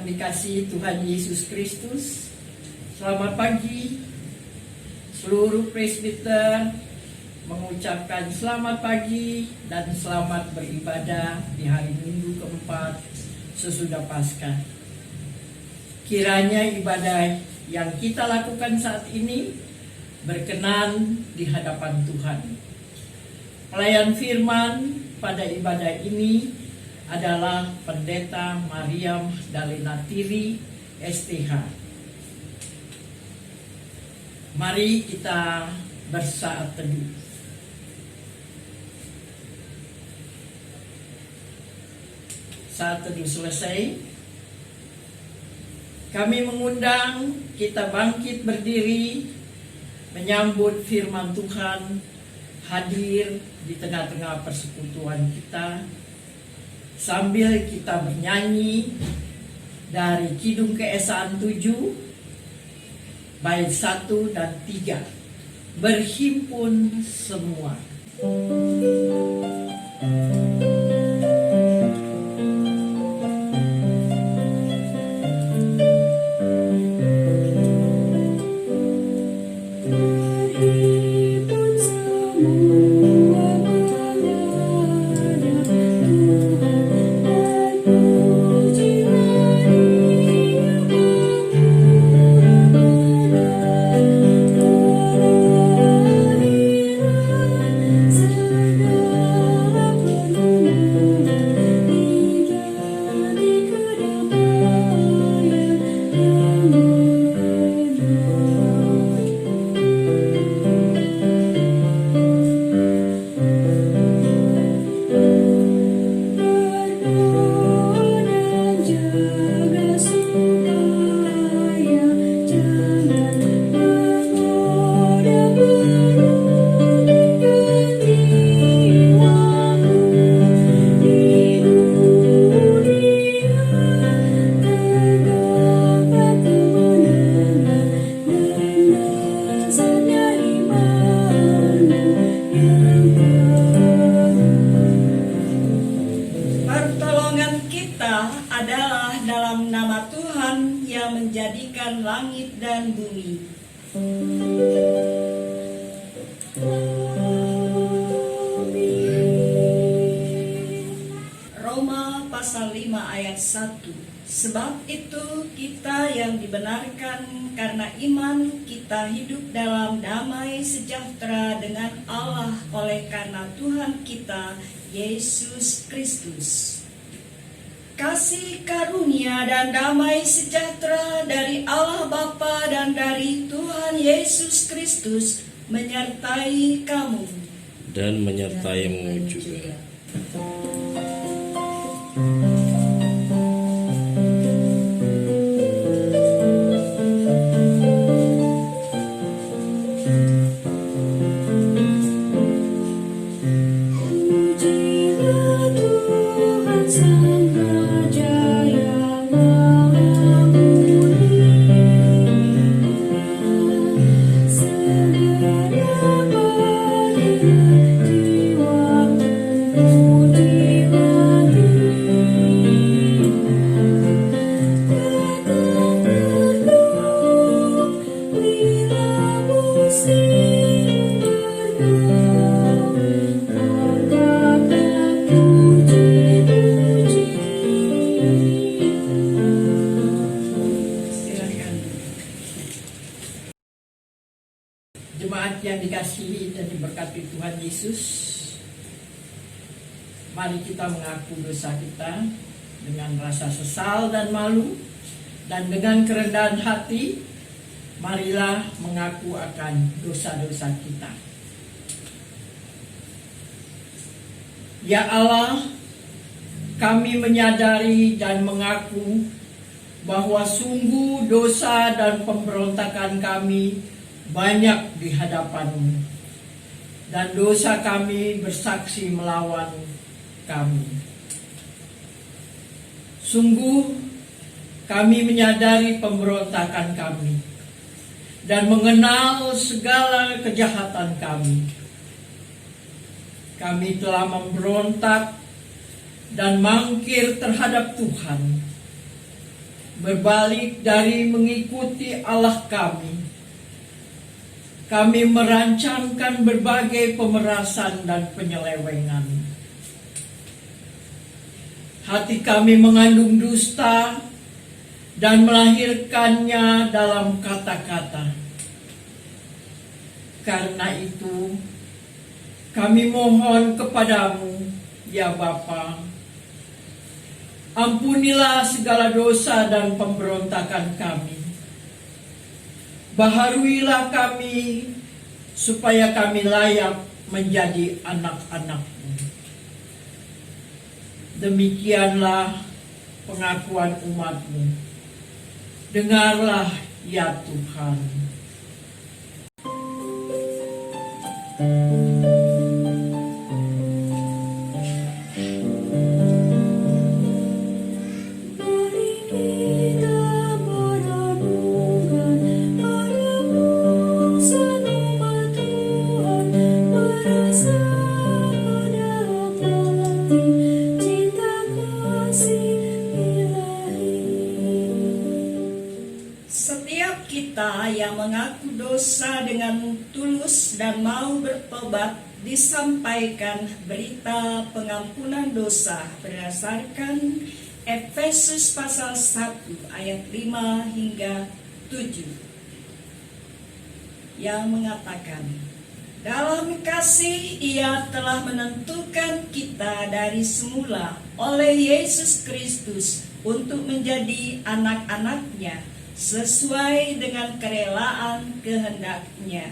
dikasihi Tuhan Yesus Kristus, selamat pagi. Seluruh presbiter mengucapkan selamat pagi dan selamat beribadah di hari Minggu keempat sesudah Paskah. Kiranya ibadah yang kita lakukan saat ini berkenan di hadapan Tuhan. Pelayan firman pada ibadah ini adalah Pendeta Mariam Dalenatiri STH. Mari kita bersaat teduh. Saat teduh selesai, kami mengundang kita bangkit berdiri menyambut firman Tuhan hadir di tengah-tengah persekutuan kita, sambil kita bernyanyi dari Kidung Keesaan 7 bait 1 dan 3, berhimpun semua. Menjadikan langit dan bumi. Roma pasal 5 ayat 1. Sebab itu kita yang dibenarkan karena iman, kita hidup dalam damai sejahtera dengan Allah oleh karena Tuhan kita Yesus Kristus. Kasih karunia dan damai sejahtera dari Allah Bapa dan dari Tuhan Yesus Kristus menyertai kamu dan menyertaimu juga. Jemaat yang dikasihi dan diberkati Tuhan Yesus, mari kita mengaku dosa kita dengan rasa sesal dan malu, dan dengan kerendahan hati, marilah mengaku akan dosa-dosa kita. Ya Allah, kami menyadari dan mengaku bahwa sungguh dosa dan pemberontakan kami banyak di hadapan-Mu, dan dosa kami bersaksi melawan kami. Sungguh kami menyadari pemberontakan kami dan mengenal segala kejahatan kami. Kami telah memberontak dan mangkir terhadap Tuhan. berbalik dari mengikuti Allah kami merancangkan berbagai pemerasan dan penyelewengan. Hati kami mengandung dusta dan melahirkannya dalam kata-kata. Karena itu, kami mohon kepadamu, ya Bapa, ampunilah segala dosa dan pemberontakan kami. Baharuilah kami, supaya kami layak menjadi anak-anak-Mu. Demikianlah pengakuan umat-Mu. Dengarlah, ya Tuhan. Mari kita merenungkan penebusan umat Tuhan, merasa pada hati cinta kasih ilahi. Setiap kita yang mengaku dosa dengan tulus dan mau bertobat disampaikan berita pengampunan dosa berdasarkan Efesus pasal 1 ayat 5 hingga 7 yang mengatakan, dalam kasih Ia telah menentukan kita dari semula oleh Yesus Kristus untuk menjadi anak-anak-Nya sesuai dengan kerelaan kehendak-Nya,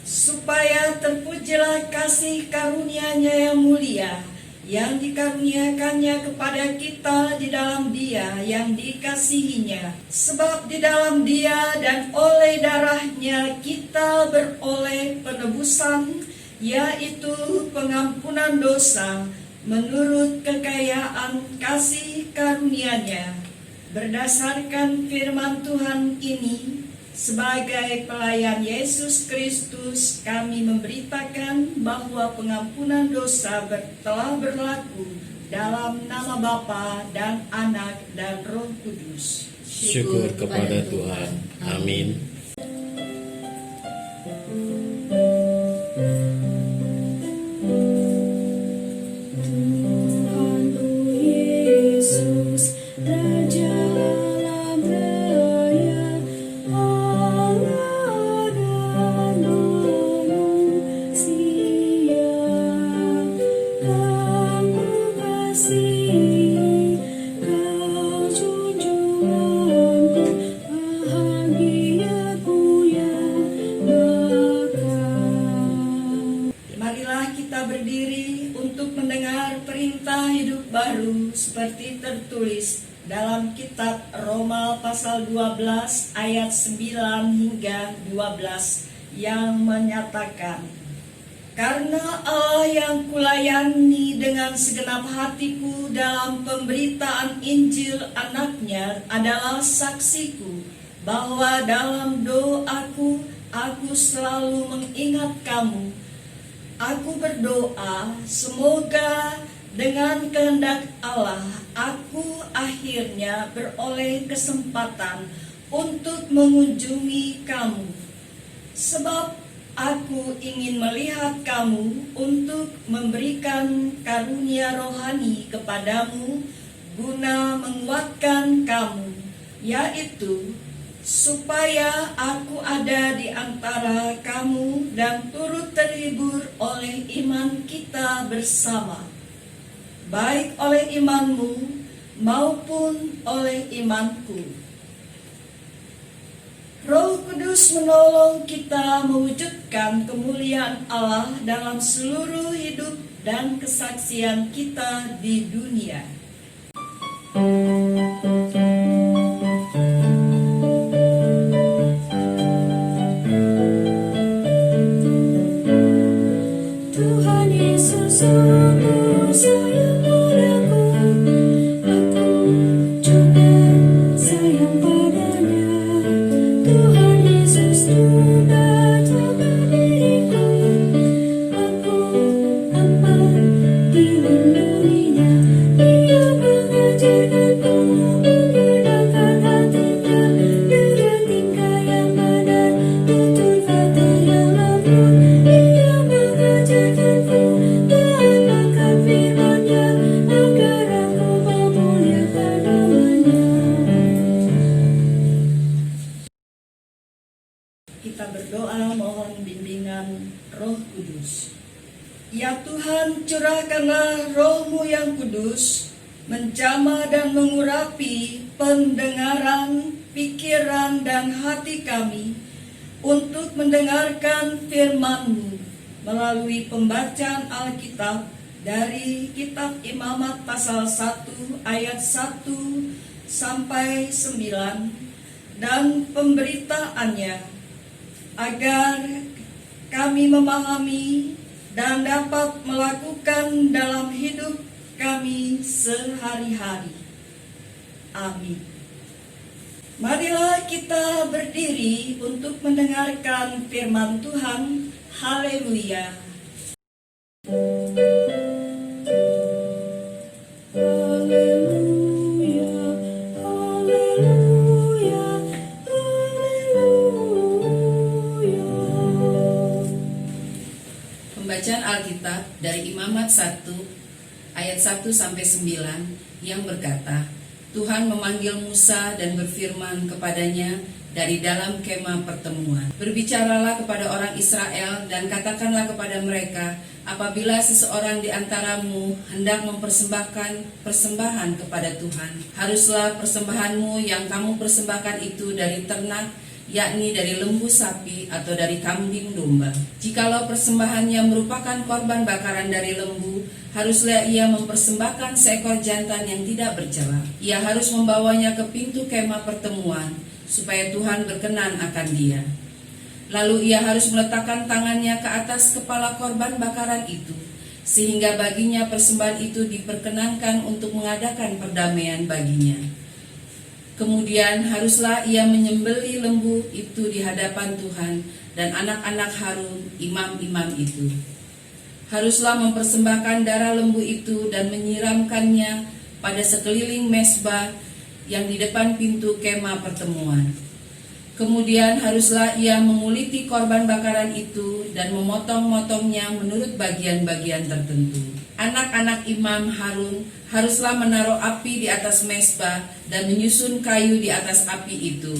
supaya terpujilah kasih karunia-Nya yang mulia, yang dikaruniakannya kepada kita di dalam Dia yang dikasihinya. Sebab di dalam Dia dan oleh darah-Nya kita beroleh penebusan, yaitu pengampunan dosa, menurut kekayaan kasih karunia-Nya. Berdasarkan firman Tuhan ini, sebagai pelayan Yesus Kristus, kami memberitakan bahwa pengampunan dosa telah berlaku dalam nama Bapa dan Anak dan Roh Kudus. Syukur kepada Tuhan. Amin. Tuhanku Yesus, Raja alam raya, Allah dan manusia, Kamu kasih, Kau junjunganku, bahagiaku yang bakal. Marilah kita berdiri untuk mendengar perintah hidup baru seperti tertulis dalam kitab Roma pasal 12 ayat 9 hingga 12 yang menyatakan, karena Allah yang kulayani dengan segenap hatiku dalam pemberitaan Injil anaknya adalah saksiku, bahwa dalam doaku aku selalu mengingat kamu. Aku berdoa semoga dengan kehendak Allah aku akhirnya beroleh kesempatan untuk mengunjungi kamu. Sebab aku ingin melihat kamu untuk memberikan karunia rohani kepadamu guna menguatkan kamu, yaitu supaya aku ada di antara kamu dan turut terhibur oleh iman kita bersama, baik oleh imanmu maupun oleh imanku. Roh Kudus menolong kita mewujudkan kemuliaan Allah dalam seluruh hidup dan kesaksian kita di dunia. Tuhan Yesus sungguh sayang padaku, aku juga sayang padanya. Tuhan Yesus juga jaga diriku, aku aman dilindunginya. Dia mengajarkanku menggunakan Biarkanlah Roh-Mu yang kudus menjamah dan mengurapi pendengaran, pikiran, dan hati kami untuk mendengarkan firman-Mu melalui pembacaan Alkitab dari Kitab Imamat pasal 1 ayat 1 sampai 9 dan pemberitaannya, agar kami memahami dan dapat melakukan dalam hidup kami sehari-hari. Amin. Marilah kita berdiri untuk mendengarkan firman Tuhan. Haleluya. Haleluya, haleluya, haleluya. Pembacaan Alkitab dari Imamat 1 ayat 1 sampai 9 yang berkata, Tuhan memanggil Musa dan berfirman kepadanya dari dalam kemah pertemuan. Berbicaralah kepada orang Israel dan katakanlah kepada mereka, apabila seseorang di antaramu hendak mempersembahkan persembahan kepada Tuhan, haruslah persembahanmu yang kamu persembahkan itu dari ternak, yakni dari lembu sapi atau dari kambing domba. Jikalau persembahannya merupakan korban bakaran dari lembu, haruslah ia mempersembahkan seekor jantan yang tidak bercela. Ia harus membawanya ke pintu kemah pertemuan, supaya Tuhan berkenan akan dia. Lalu ia harus meletakkan tangannya ke atas kepala korban bakaran itu, sehingga baginya persembahan itu diperkenankan untuk mengadakan perdamaian baginya. Kemudian haruslah ia menyembelih lembu itu di hadapan Tuhan dan anak-anak Harun, imam-imam itu. Haruslah mempersembahkan darah lembu itu dan menyiramkannya pada sekeliling mezbah yang di depan pintu kemah pertemuan. Kemudian haruslah ia menguliti korban bakaran itu dan memotong-motongnya menurut bagian-bagian tertentu. Anak-anak imam Harun haruslah menaruh api di atas mezbah dan menyusun kayu di atas api itu.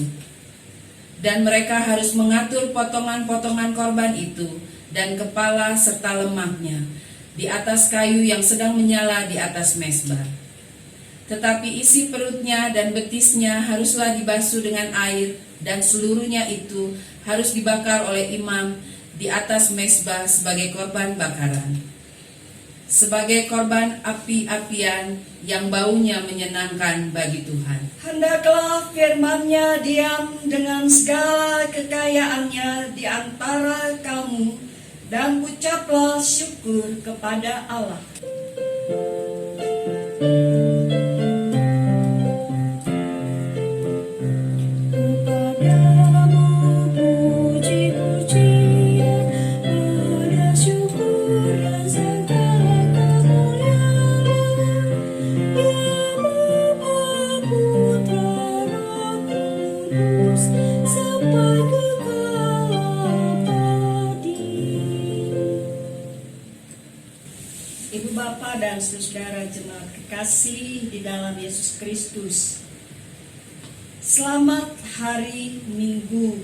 Dan mereka harus mengatur potongan-potongan korban itu dan kepala serta lemaknya di atas kayu yang sedang menyala di atas mezbah. Tetapi isi perutnya dan betisnya haruslah dibasuh dengan air, dan seluruhnya itu harus dibakar oleh imam di atas mezbah sebagai korban bakaran, sebagai korban api-apian yang baunya menyenangkan bagi Tuhan. Hendaklah firman-Nya diam dengan segala kekayaannya di antara kamu, dan ucaplah syukur kepada Allah. Kepadamu puji-pujian, pada syukur dan segala kemuliaan, ya Bapa, Putra, Roh Kudus, sampai kekal abadi. Ibu Bapa dan saudara jemaat kekasih di dalam Yesus Kristus, selamat hari Minggu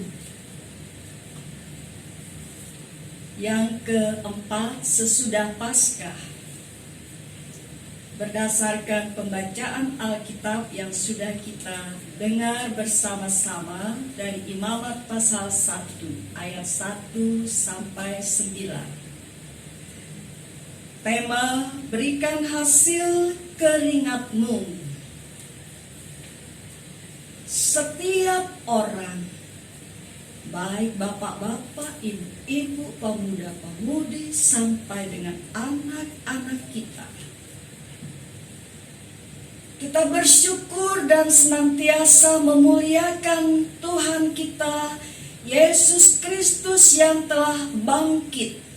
yang keempat sesudah Paskah. Berdasarkan pembacaan Alkitab yang sudah kita dengar bersama-sama dari Imamat pasal 1 ayat 1 sampai 9. Tema, berikan hasil keringatmu. Setiap orang, baik bapak-bapak, ibu-ibu, pemuda-pemudi, sampai dengan anak-anak kita bersyukur dan senantiasa memuliakan Tuhan kita, Yesus Kristus yang telah bangkit.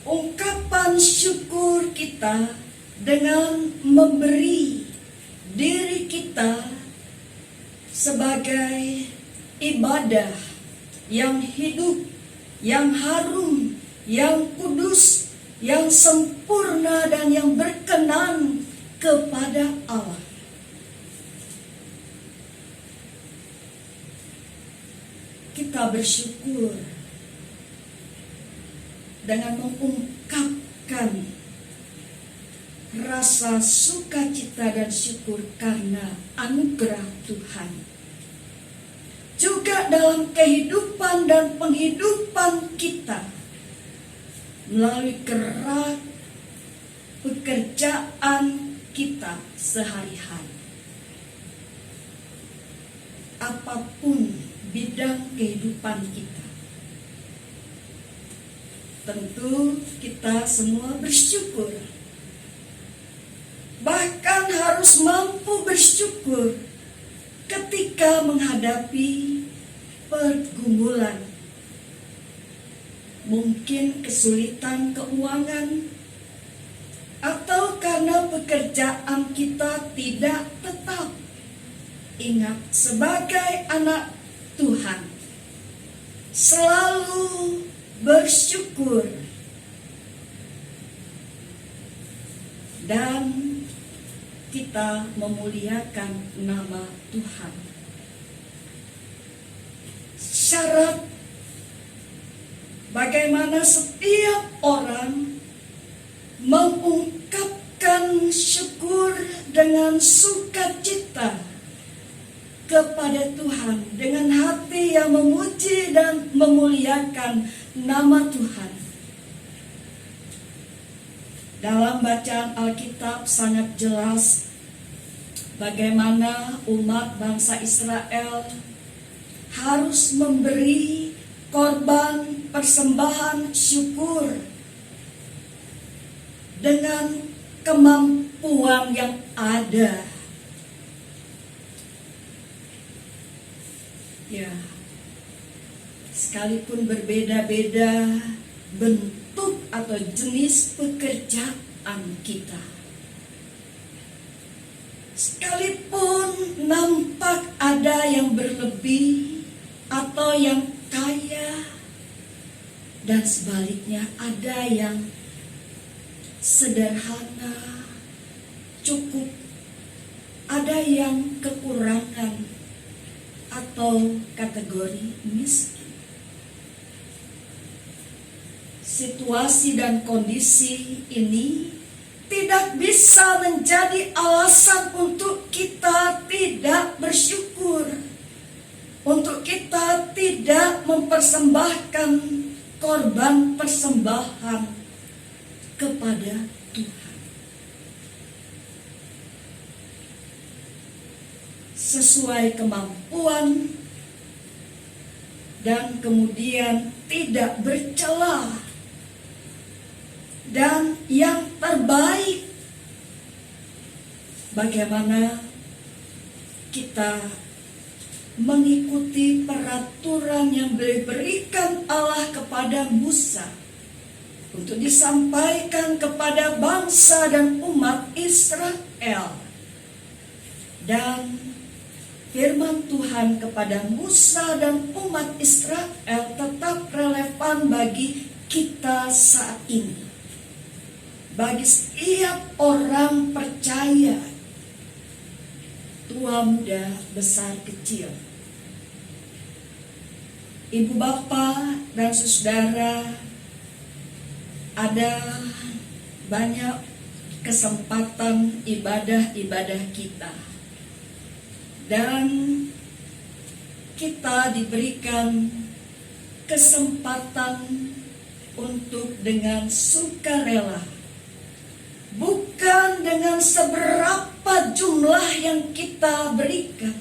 Ungkapan syukur kita dengan memberi diri kita sebagai ibadah yang hidup, yang harum, yang kudus, yang sempurna, dan yang berkenan kepada Allah. Kita bersyukur dengan mengungkapkan rasa sukacita dan syukur karena anugerah Tuhan. Juga dalam kehidupan dan penghidupan kita, melalui gerak pekerjaan kita sehari-hari. Apapun bidang kehidupan kita, tentu kita semua bersyukur. Bahkan harus mampu bersyukur ketika menghadapi pergumulan. Mungkin kesulitan keuangan, atau karena pekerjaan kita tidak tetap. Ingat, sebagai anak Tuhan, selalu bersyukur dan kita memuliakan nama Tuhan. Syarat bagaimana setiap orang mengungkapkan syukur dengan sukacita kepada Tuhan, dengan hati yang memuji dan memuliakan nama Tuhan. Dalam bacaan Alkitab sangat jelas bagaimana umat bangsa Israel harus memberi korban persembahan syukur dengan kemampuan yang ada. Ya, sekalipun berbeda-beda bentuk atau jenis pekerjaan kita, sekalipun nampak ada yang berlebih atau yang kaya, dan sebaliknya ada yang sederhana, cukup, ada yang kekurangan atau kategori miskin. Situasi dan kondisi ini tidak bisa menjadi alasan untuk kita tidak bersyukur, untuk kita tidak mempersembahkan korban persembahan kepada Tuhan. Sesuai kemampuan dan kemudian tidak bercela, dan yang terbaik, bagaimana kita mengikuti peraturan yang diberikan Allah kepada Musa untuk disampaikan kepada bangsa dan umat Israel. Dan firman Tuhan kepada Musa dan umat Israel tetap relevan bagi kita saat ini. Bagi setiap orang percaya, tua muda, besar kecil, ibu bapa dan saudara, ada banyak kesempatan ibadah-ibadah kita, dan kita diberikan kesempatan untuk dengan sukarela, bukan dengan seberapa jumlah yang kita berikan,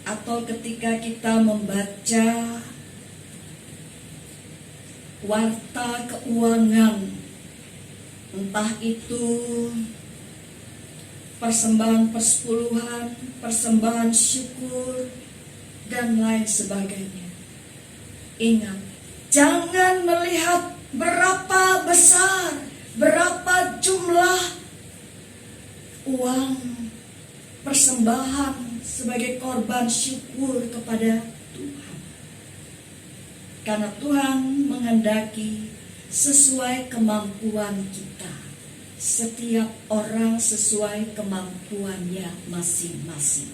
atau ketika kita membaca warta keuangan, entah itu persembahan persepuluhan, persembahan syukur, dan lain sebagainya. Ingat, jangan melihat berapa besar, berapa jumlah uang persembahan sebagai korban syukur kepada Tuhan. Karena Tuhan menghendaki sesuai kemampuan kita, setiap orang sesuai kemampuannya masing-masing.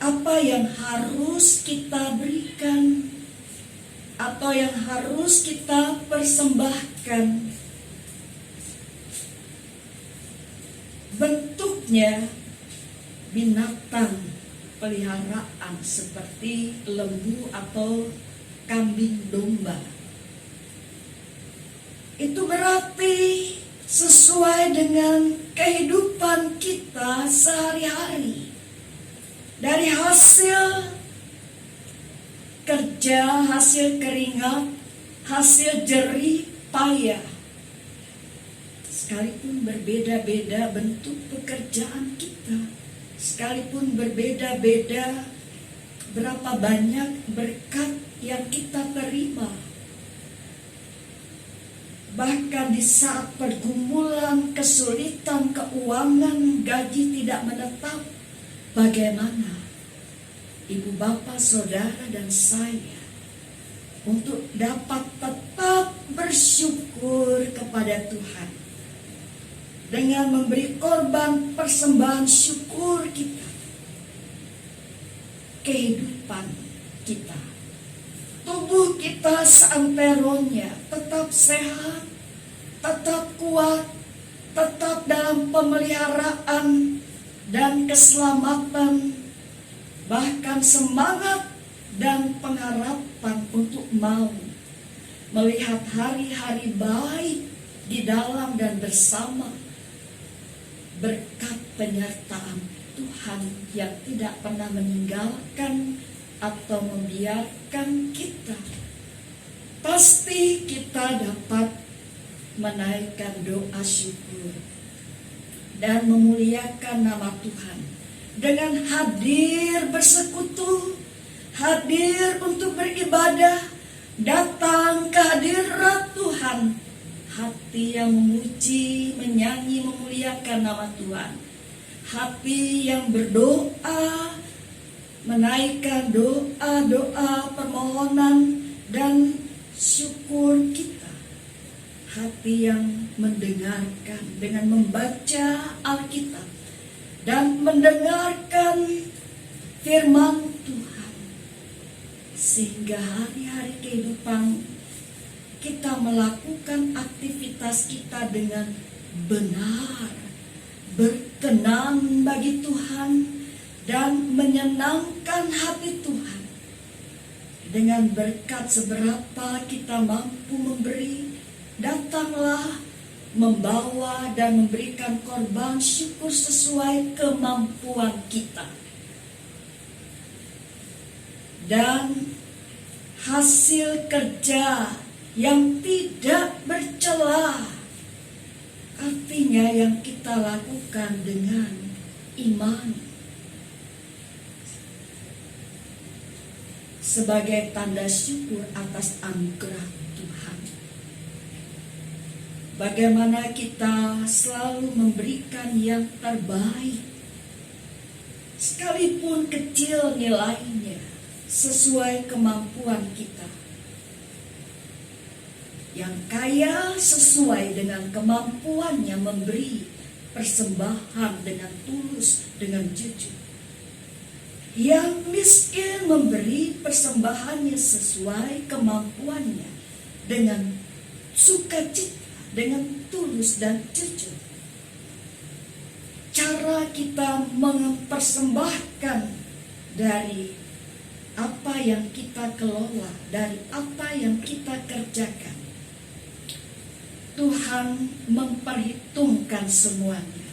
Apa yang harus kita berikan atau yang harus kita persembahkan. Bentuknya binatang peliharaan seperti lembu atau kambing domba. Itu berarti sesuai dengan kehidupan kita sehari-hari. Dari hasil kerja, hasil keringat, hasil jerih payah. Sekalipun berbeda-beda bentuk pekerjaan kita, sekalipun berbeda-beda berapa banyak berkat yang kita terima, bahkan di saat pergumulan, kesulitan keuangan, gaji tidak menetap, bagaimana ibu bapak, saudara dan saya untuk dapat tetap bersyukur kepada Tuhan dengan memberi korban persembahan syukur kita, kehidupan kita, tubuh kita seanteronya tetap sehat, tetap kuat, tetap dalam pemeliharaan dan keselamatan, bahkan semangat dan pengharapan untuk mau melihat hari-hari baik di dalam dan bersama berkat penyertaan Tuhan yang tidak pernah meninggalkan atau membiarkan kita. Pasti kita dapat menaikkan doa syukur dan memuliakan nama Tuhan dengan hadir bersekutu, hadir untuk beribadah, datang ke hadirat Tuhan, hati yang memuji, menyanyi, memuliakan nama Tuhan, hati yang berdoa, menaikkan doa-doa permohonan dan syukur kita, hati yang mendengarkan dengan membaca Alkitab dan mendengarkan firman Tuhan, sehingga hari-hari kehidupan kita melakukan aktivitas kita dengan benar, berkenan bagi Tuhan dan menyenangkan hati Tuhan. Dengan berkat seberapa kita mampu memberi, datanglah membawa dan memberikan korban syukur sesuai kemampuan kita. Dan hasil kerja yang tidak bercela, artinya yang kita lakukan dengan iman, sebagai tanda syukur atas anugerah Tuhan. Bagaimana kita selalu memberikan yang terbaik, sekalipun kecil nilainya, sesuai kemampuan kita. Yang kaya sesuai dengan kemampuannya memberi persembahan dengan tulus, dengan jujur. Yang miskin memberi persembahannya sesuai kemampuannya dengan sukacita, dengan tulus dan jujur. Cara kita mempersembahkan dari apa yang kita kelola, dari apa yang kita kerjakan, Tuhan memperhitungkan semuanya.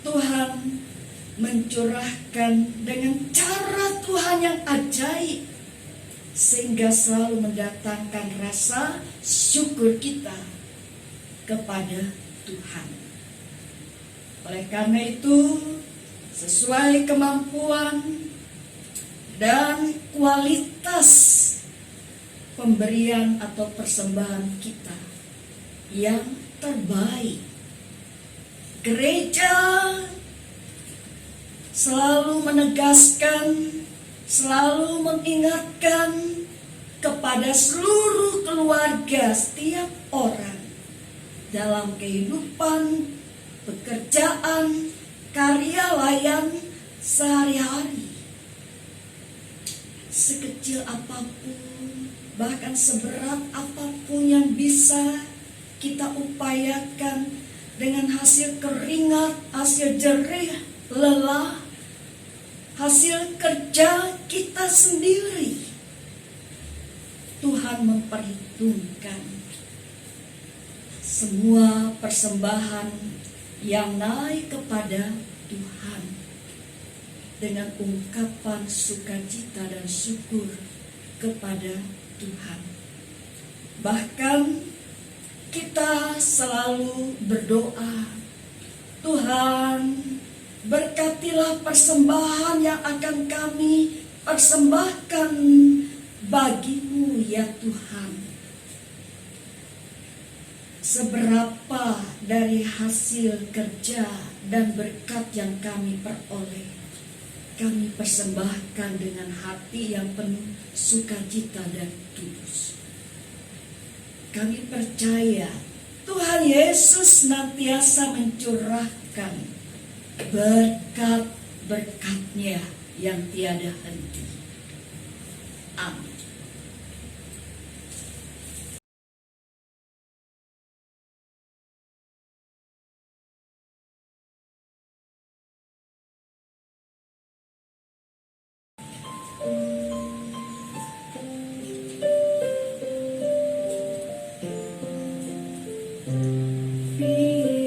Tuhan mencurahkan dengan cara Tuhan yang ajaib, sehingga selalu mendatangkan rasa syukur kita kepada Tuhan. Oleh karena itu, sesuai kemampuan dan kualitas pemberian atau persembahan kita yang terbaik, gereja selalu menegaskan, selalu mengingatkan kepada seluruh keluarga, setiap orang dalam kehidupan, pekerjaan, karya layan sehari-hari. Sekecil apapun bahkan seberat apapun yang bisa kita upayakan dengan hasil keringat, hasil jerih, lelah, hasil kerja kita sendiri. Tuhan memperhitungkan semua persembahan yang naik kepada Tuhan dengan ungkapan sukacita dan syukur kepada Tuhan. Bahkan kita selalu berdoa, Tuhan, berkatilah persembahan yang akan kami persembahkan bagimu ya Tuhan. Seberapa dari hasil kerja dan berkat yang kami peroleh, kami persembahkan dengan hati yang penuh sukacita dan tulus. Kami percaya Tuhan Yesus senantiasa mencurahkan berkat-berkat-Nya yang tiada henti. Amin.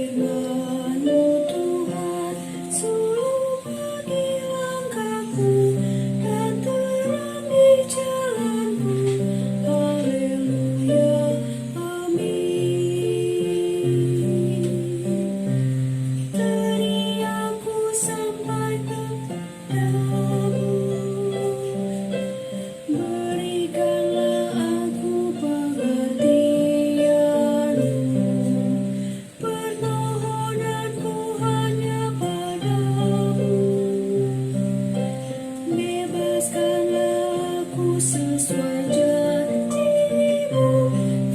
Firman-Mu Tuhan, suluh bagi langkahku dan terang di jalanku. Haleluya, amin. Teriakku sampai kepadamu, berikanlah aku pengertian-Mu. Permohonanku hanya padamu, bebaskanlah aku sesuai janji-Mu.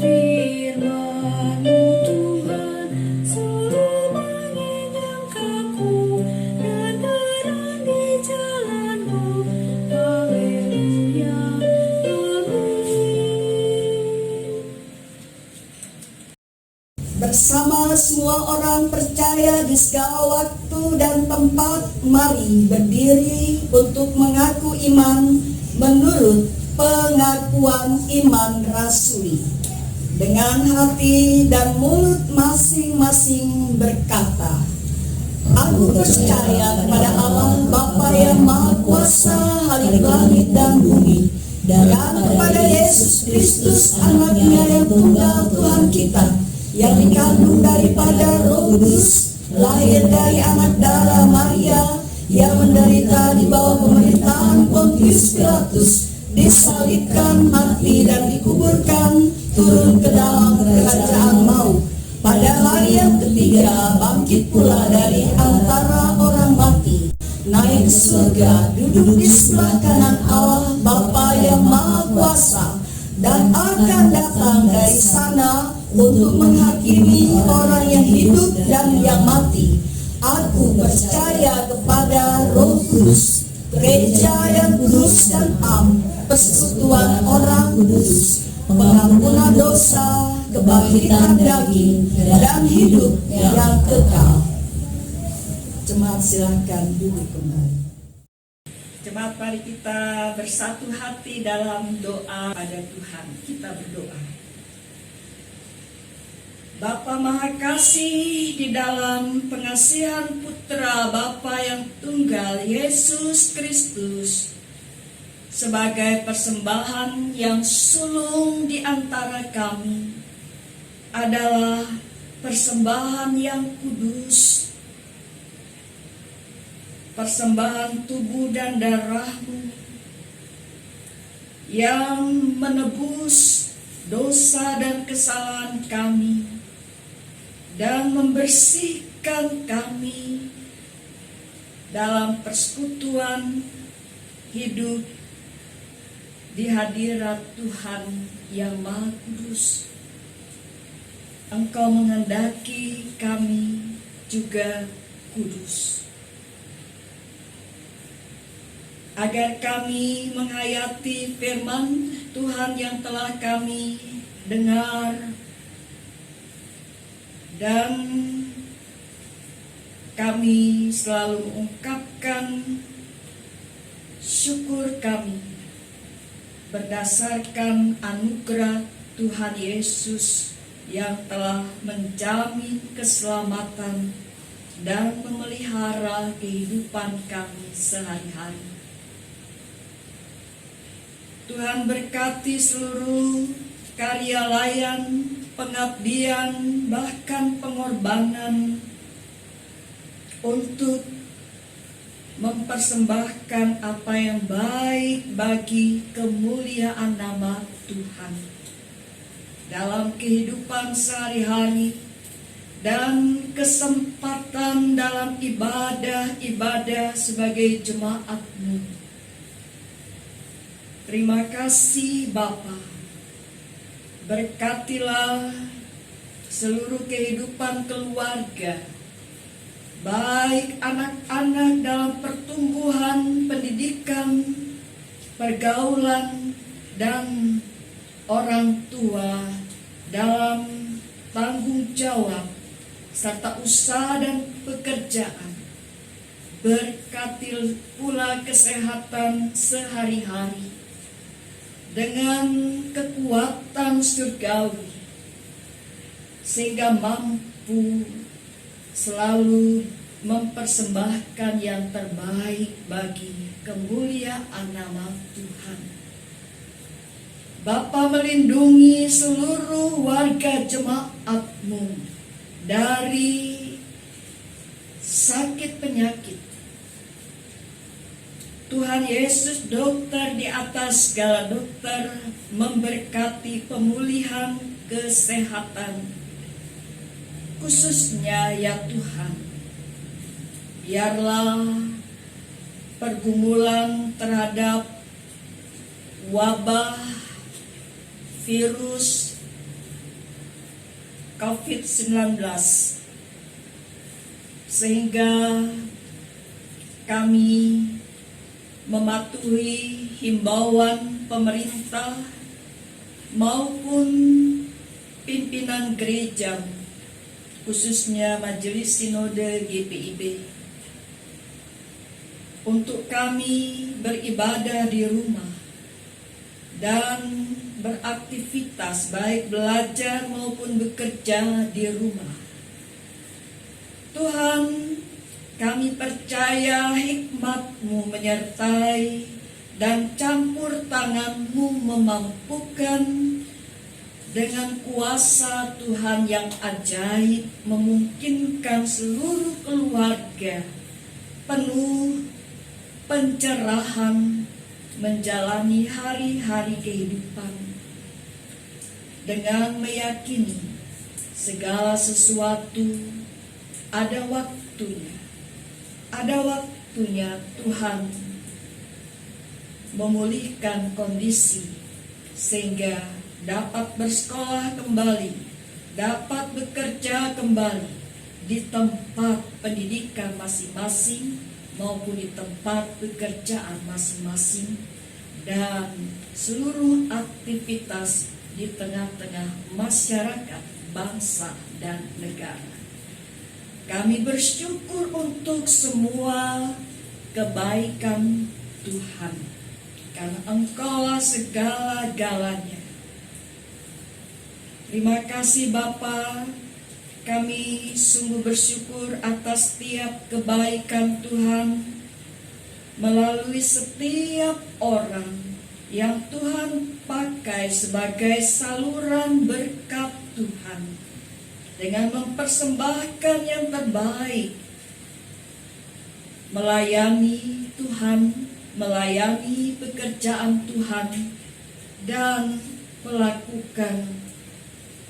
Firman-Mu Tuhan, suluh mengingatkanku dan terang di jalanku. Haleluya, amin. Bersama semua orang percaya di segala waktu dan tempat, mari berdiri untuk mengaku iman menurut pengakuan iman rasuli. Dengan hati dan mulut masing-masing berkata, Aku percaya kepada Allah Bapa yang Maha Kuasa hari langit dan bumi, dan kepada Yesus Kristus anaknya yang tunggal Tuhan kita, yang dikandung daripada Roh Kudus, lahir dari anak darah Maria, yang menderita di bawah pemerintahan Pontius Pilatus, disalibkan, mati dan dikuburkan, turun ke dalam kerajaan maut. Pada hari yang ketiga bangkit pula dari antara orang mati, naik ke surga, duduk di sebelah kanan Allah Bapa yang Maha Kuasa, dan akan datang dari sana untuk menghakimi orang yang hidup dan yang mati. Aku percaya kepada Roh Kudus, gereja yang kudus dan am, persekutuan orang kudus, pengampunan dosa, kebangkitan daging, dan hidup yang kekal. Jemaat silakan duduk kembali. Jemaat, mari kita bersatu hati dalam doa pada Tuhan. Kita berdoa. Bapa Maha Kasih, di dalam pengasihan Putra Bapa yang tunggal Yesus Kristus, sebagai persembahan yang sulung di antara kami, adalah persembahan yang kudus, persembahan tubuh dan darah-Mu yang menebus dosa dan kesalahan kami dan membersihkan kami dalam persekutuan hidup di hadirat Tuhan yang Maha Kudus. Engkau menghendaki kami juga kudus. agar kami menghayati firman Tuhan yang telah kami dengar, dan kami selalu mengungkapkan syukur kami berdasarkan anugerah Tuhan Yesus yang telah menjamin keselamatan dan memelihara kehidupan kami sehari-hari. Tuhan berkati seluruh karya layan, pengabdian, bahkan pengorbanan untuk mempersembahkan apa yang baik bagi kemuliaan nama Tuhan dalam kehidupan sehari-hari dan kesempatan dalam ibadah-ibadah sebagai jemaat-Mu. Terima kasih Bapa. Berkatilah seluruh kehidupan keluarga, baik anak-anak dalam pertumbuhan, pendidikan, pergaulan, dan orang tua dalam tanggung jawab serta usaha dan pekerjaan. Berkati pula kesehatan sehari-hari dengan kekuatan surgawi, sehingga mampu selalu mempersembahkan yang terbaik bagi kemuliaan nama Tuhan. Bapa melindungi seluruh warga jemaat-Mu dari sakit penyakit. Tuhan Yesus, dokter di atas segala dokter, memberkati pemulihan kesehatan. Khususnya ya Tuhan, biarlah pergumulan terhadap wabah virus COVID-19, sehingga kami mematuhi himbauan pemerintah maupun pimpinan gereja, khususnya Majelis Sinode GPIB, untuk kami beribadah di rumah dan beraktivitas baik belajar maupun bekerja di rumah. Tuhan, kami percaya hikmat-Mu menyertai dan campur tangan-Mu memampukan dengan kuasa Tuhan yang ajaib, memungkinkan seluruh keluarga penuh pencerahan menjalani hari-hari kehidupan dengan meyakini segala sesuatu ada waktunya. Ada waktunya Tuhan memulihkan kondisi sehingga dapat bersekolah kembali, dapat bekerja kembali di tempat pendidikan masing-masing maupun di tempat pekerjaan masing-masing, dan seluruh aktivitas di tengah-tengah masyarakat, bangsa, dan negara. Kami bersyukur untuk semua kebaikan Tuhan, karena Engkaulah segala-galanya. Terima kasih Bapa, kami sungguh bersyukur atas setiap kebaikan Tuhan melalui setiap orang yang Tuhan pakai sebagai saluran berkat Tuhan, dengan mempersembahkan yang terbaik, melayani Tuhan, melayani pekerjaan Tuhan, dan melakukan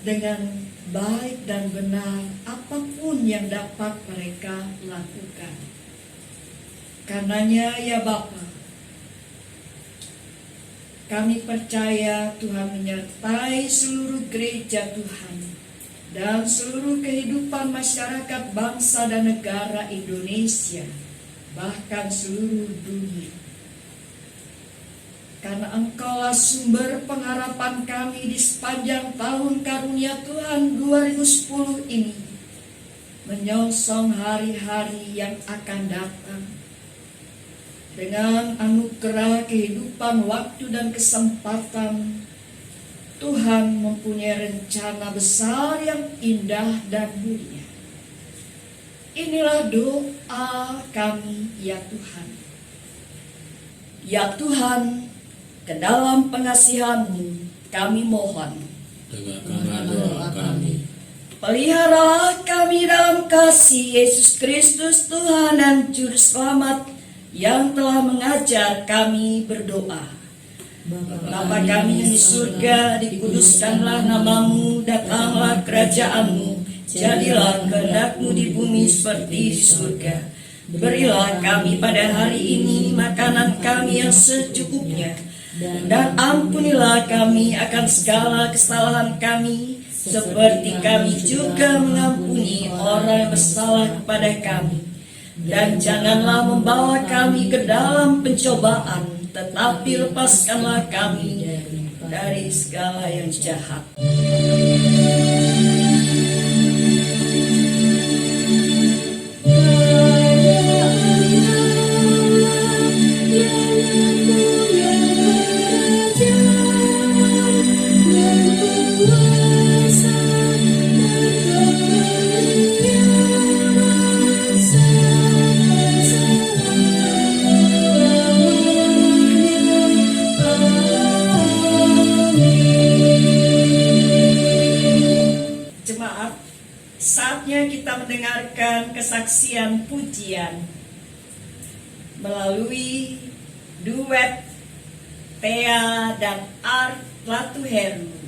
dengan baik dan benar apapun yang dapat mereka lakukan. Karenanya ya Bapa, kami percaya Tuhan menyertai seluruh gereja Tuhan dan seluruh kehidupan masyarakat bangsa dan negara Indonesia, bahkan seluruh dunia. karena Engkaulah sumber pengharapan kami di sepanjang tahun karunia Tuhan 2010 ini, menyongsong hari-hari yang akan datang. Dengan anugerah kehidupan, waktu, dan kesempatan, Tuhan mempunyai rencana besar yang indah dan mulia. Inilah doa kami, ya Tuhan. Ya Tuhan, ke dalam pengasihan-Mu kami mohon, Dengarkanlah doa kami. peliharalah kami dalam kasih Yesus Kristus Tuhan dan Juru Selamat yang telah mengajar kami berdoa. Bapa kami yang di surga, dikuduskanlah nama-Mu, datanglah kerajaan-Mu, jadilah kehendak-Mu di bumi seperti di surga. Berilah kami pada hari ini makanan kami yang secukupnya, dan ampunilah kami akan segala kesalahan kami, seperti kami juga mengampuni orang yang bersalah kepada kami. Dan janganlah membawa kami ke dalam pencobaan, tetapi lepaskanlah kami dari segala yang jahat. Jemaat, saatnya kita mendengarkan kesaksian pujian melalui duet Thea dan Art Latuheru.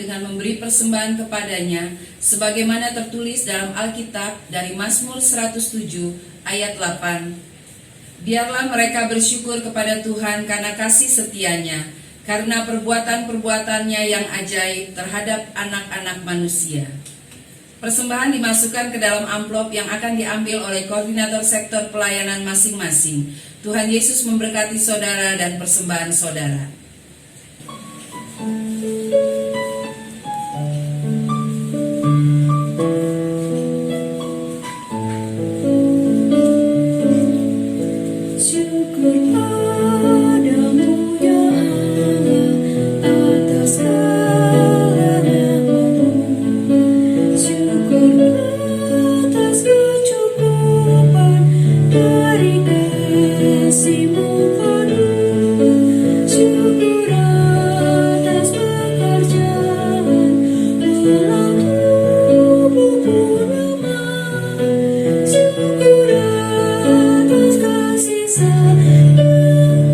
dengan memberi persembahan kepadanya sebagaimana tertulis dalam Alkitab dari Mazmur 107 ayat 8. Biarlah mereka bersyukur kepada Tuhan karena kasih setianya, karena perbuatan-perbuatannya yang ajaib terhadap anak-anak manusia. Persembahan dimasukkan ke dalam amplop yang akan diambil oleh koordinator sektor pelayanan masing-masing. Tuhan Yesus memberkati saudara dan persembahan saudara. Syukur padamu ya Allah atas segala rahmat-Mu. Syukur atas kecukupan dari kasih-Mu penuh. Syukur atas pekerjaan ulang tubuhku lemah. Syukur atas kasih sayang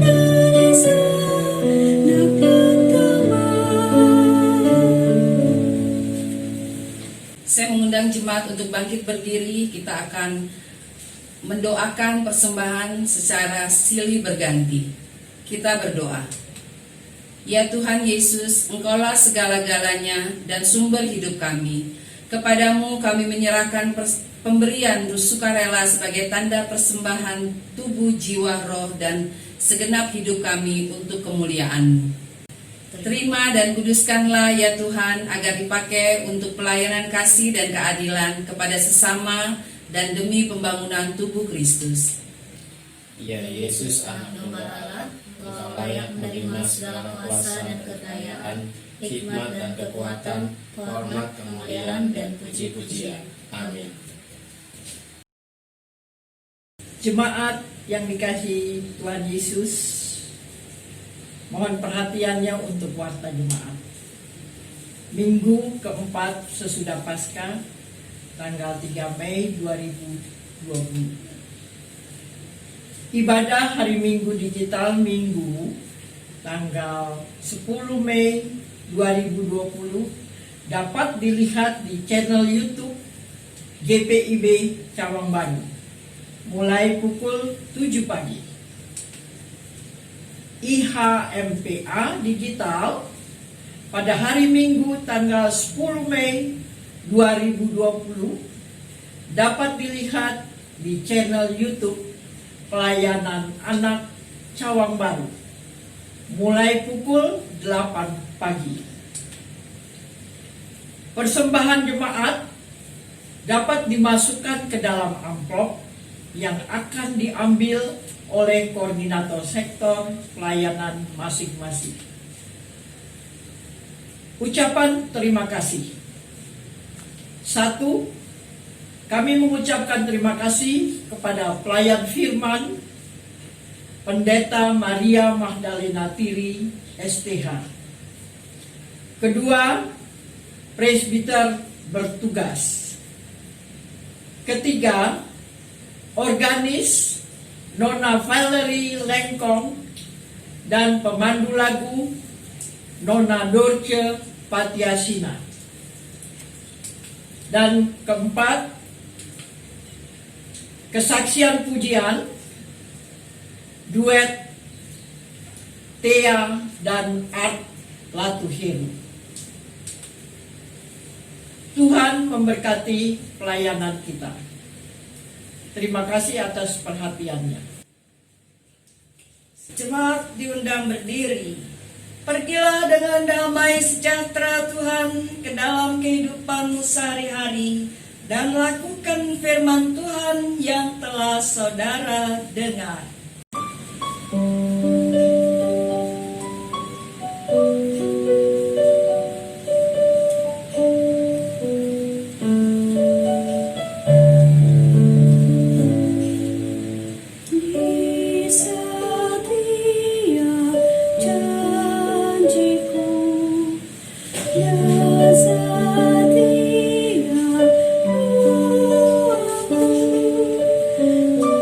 dari sanak dan teman. Saya mengundang jemaat untuk bangkit berdiri. Kita akan mendoakan persembahan secara silih berganti. Kita berdoa. Ya Tuhan Yesus, Engkaulah segala-galanya dan sumber hidup kami. Kepadamu kami menyerahkan pemberian sukarela sebagai tanda persembahan tubuh, jiwa, roh, dan segenap hidup kami untuk kemuliaan-Mu. Terima dan kuduskanlah ya Tuhan agar dipakai untuk pelayanan kasih dan keadilan kepada sesama dan demi pembangunan tubuh Kristus. Ya Yesus, Anak Domba Allah, Engkau layak menerima segala kuasa dan kekayaan, hikmat dan kekuatan, hormat, kemuliaan, dan puji-pujian. Amin. Jemaat yang dikasihi Tuhan Yesus, mohon perhatiannya untuk warta jemaat. Minggu keempat sesudah Paskah, tanggal 3 Mei 2020. Ibadah hari Minggu digital Minggu tanggal 10 Mei 2020 dapat dilihat di channel YouTube GPIB Cawang Baru mulai pukul 7 pagi. IHMPA digital pada hari Minggu tanggal 10 Mei 2020 dapat dilihat di channel YouTube Pelayanan Anak Cawang Baru mulai pukul 8 pagi. Persembahan jemaat dapat dimasukkan ke dalam amplop yang akan diambil oleh koordinator sektor pelayanan masing-masing. Ucapan terima kasih. 1. Kami mengucapkan terima kasih kepada pelayan firman Pendeta Maria Magdalena Tiri, STH. Kedua, presbiter bertugas. Ketiga, organis Nona Valerie Lengkong dan pemandu lagu Nona Dorce Patiasina. Dan keempat, kesaksian pujian duet Thea dan Art Latuhiru. Tuhan memberkati pelayanan kita. Terima kasih atas perhatiannya. Jemaat diundang berdiri. Pergilah dengan damai sejahtera Tuhan ke dalam kehidupanmu sehari-hari dan lakukan firman Tuhan yang telah saudara dengar. Di setiap janjiku, ya setiap doaku, juga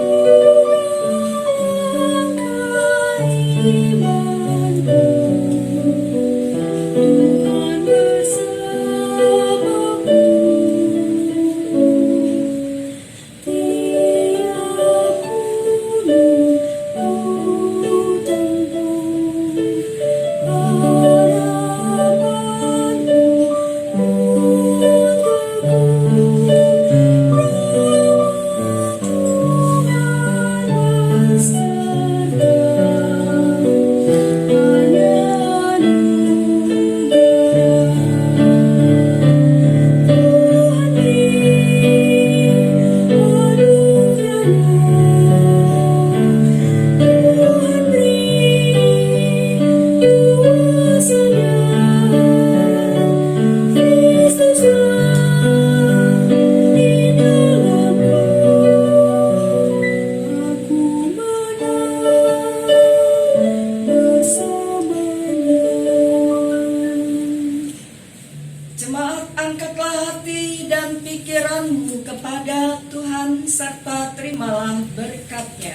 Jemaat, angkatlah hati dan pikiranmu kepada Tuhan serta terimalah berkat-Nya.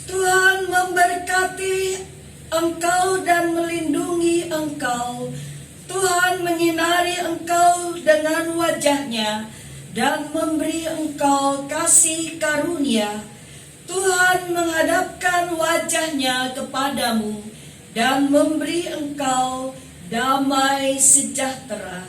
Tuhan memberkati engkau dan melindungi engkau. Tuhan menyinari engkau dengan wajah-Nya dan memberi engkau kasih karunia. Tuhan menghadapkan wajah-Nya kepadamu dan memberi engkau damai sejahtera.